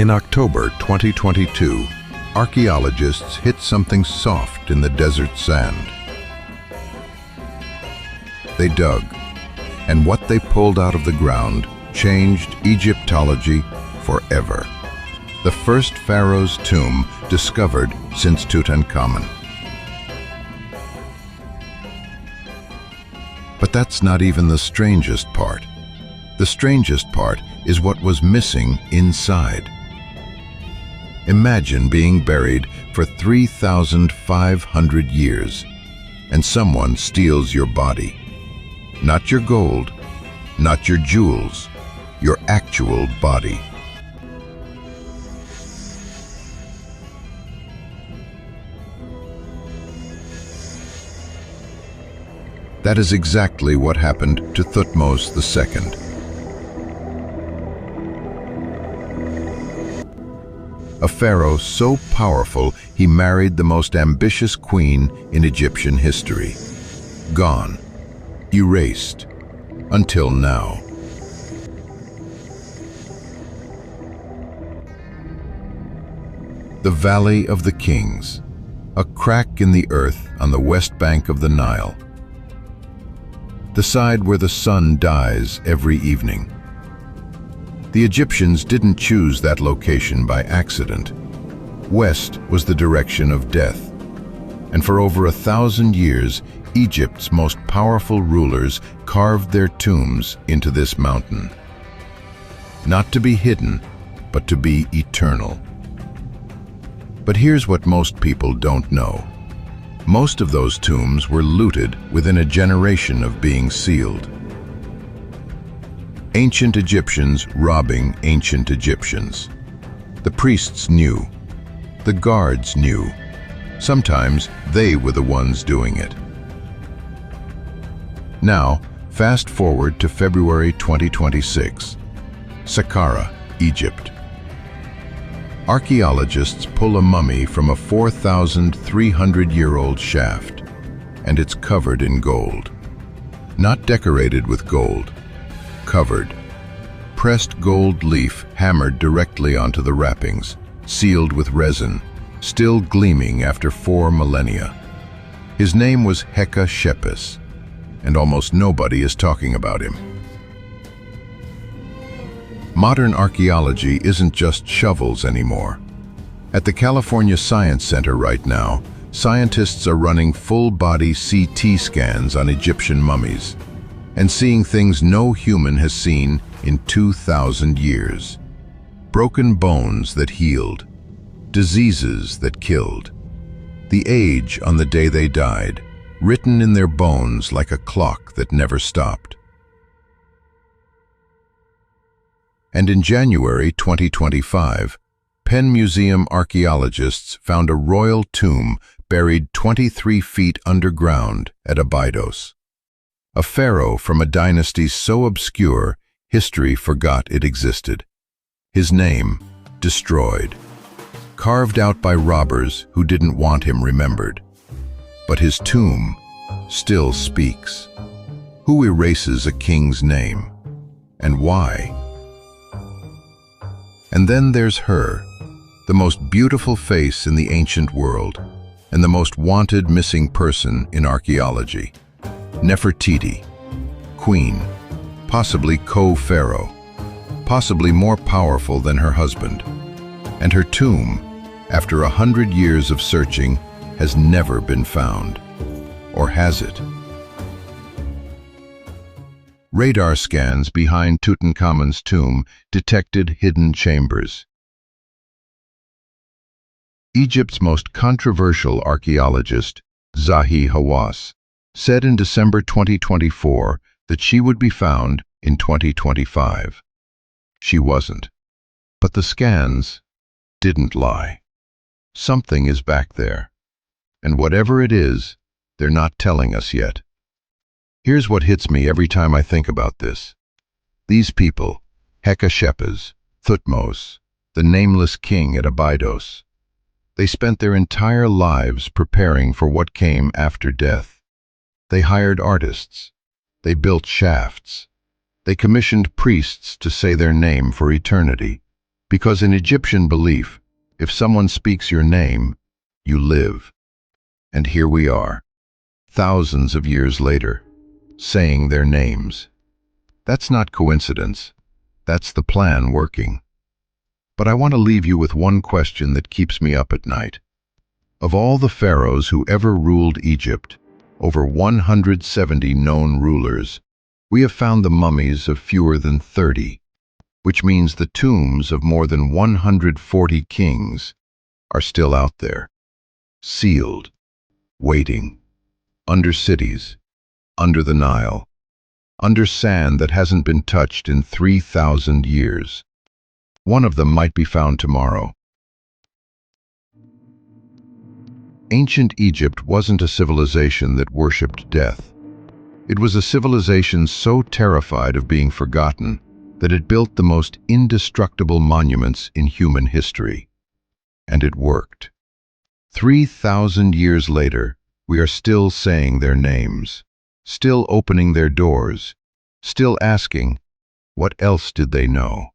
In October 2022, archaeologists hit something soft in the desert sand. They dug, and what they pulled out of the ground changed Egyptology forever. The first pharaoh's tomb discovered since Tutankhamun. But that's not even the strangest part. The strangest part is what was missing inside. Imagine being buried for 3,500 years, and someone steals your body. Not your gold, not your jewels, your actual body. That is exactly what happened to Thutmose II. A pharaoh so powerful he married the most ambitious queen in Egyptian history. Gone, erased, until now. The Valley of the Kings, a crack in the earth on the west bank of the Nile. The side where the sun dies every evening. The Egyptians didn't choose that location by accident. West was the direction of death, and for over 1,000 years, Egypt's most powerful rulers carved their tombs into this mountain. Not to be hidden, but to be eternal. But here's what most people don't know. Most of those tombs were looted within a generation of being sealed. Ancient Egyptians robbing ancient Egyptians. The priests knew. The guards knew. Sometimes they were the ones doing it. Now, fast forward to February 2026. Saqqara, Egypt. Archaeologists pull a mummy from a 4,300-year-old shaft, and it's covered in gold. Not decorated with gold. Covered. Pressed gold leaf hammered directly onto the wrappings, sealed with resin, still gleaming after 4 millennia. His name was Shepus, and almost nobody is talking about him. Modern archaeology isn't just shovels anymore. At the California Science Center right now, scientists are running full-body CT scans on Egyptian mummies, and seeing things no human has seen in 2,000 years. Broken bones that healed, diseases that killed, the age on the day they died, written in their bones like a clock that never stopped. And in January 2025, Penn Museum archaeologists found a royal tomb buried 23 feet underground at Abydos. A pharaoh from a dynasty so obscure, history forgot it existed. His name, destroyed. Carved out by robbers who didn't want him remembered. But his tomb still speaks. Who erases a king's name? And why? And then there's her, the most beautiful face in the ancient world, and the most wanted missing person in archaeology. Nefertiti, queen, possibly co-pharaoh, possibly more powerful than her husband. And her tomb, after 100 years of searching, has never been found. Or has it? Radar scans behind Tutankhamun's tomb detected hidden chambers. Egypt's most controversial archaeologist, Zahi Hawass, said in December 2024 that she would be found in 2025. She wasn't. But the scans didn't lie. Something is back there. And whatever it is, they're not telling us yet. Here's what hits me every time I think about this. These people, Shepus, Thutmose, the nameless king at Abydos, they spent their entire lives preparing for what came after death. They hired artists. They built shafts. They commissioned priests to say their name for eternity. Because in Egyptian belief, if someone speaks your name, you live. And here we are, thousands of years later, saying their names. That's not coincidence. That's the plan working. But I want to leave you with one question that keeps me up at night. Of all the pharaohs who ever ruled Egypt, over 170 known rulers, we have found the mummies of fewer than 30, which means the tombs of more than 140 kings are still out there, sealed, waiting, under cities, under the Nile, under sand that hasn't been touched in 3,000 years. One of them might be found tomorrow. Ancient Egypt wasn't a civilization that worshipped death. It was a civilization so terrified of being forgotten that it built the most indestructible monuments in human history. And it worked. 3,000 years later, we are still saying their names, still opening their doors, still asking, what else did they know?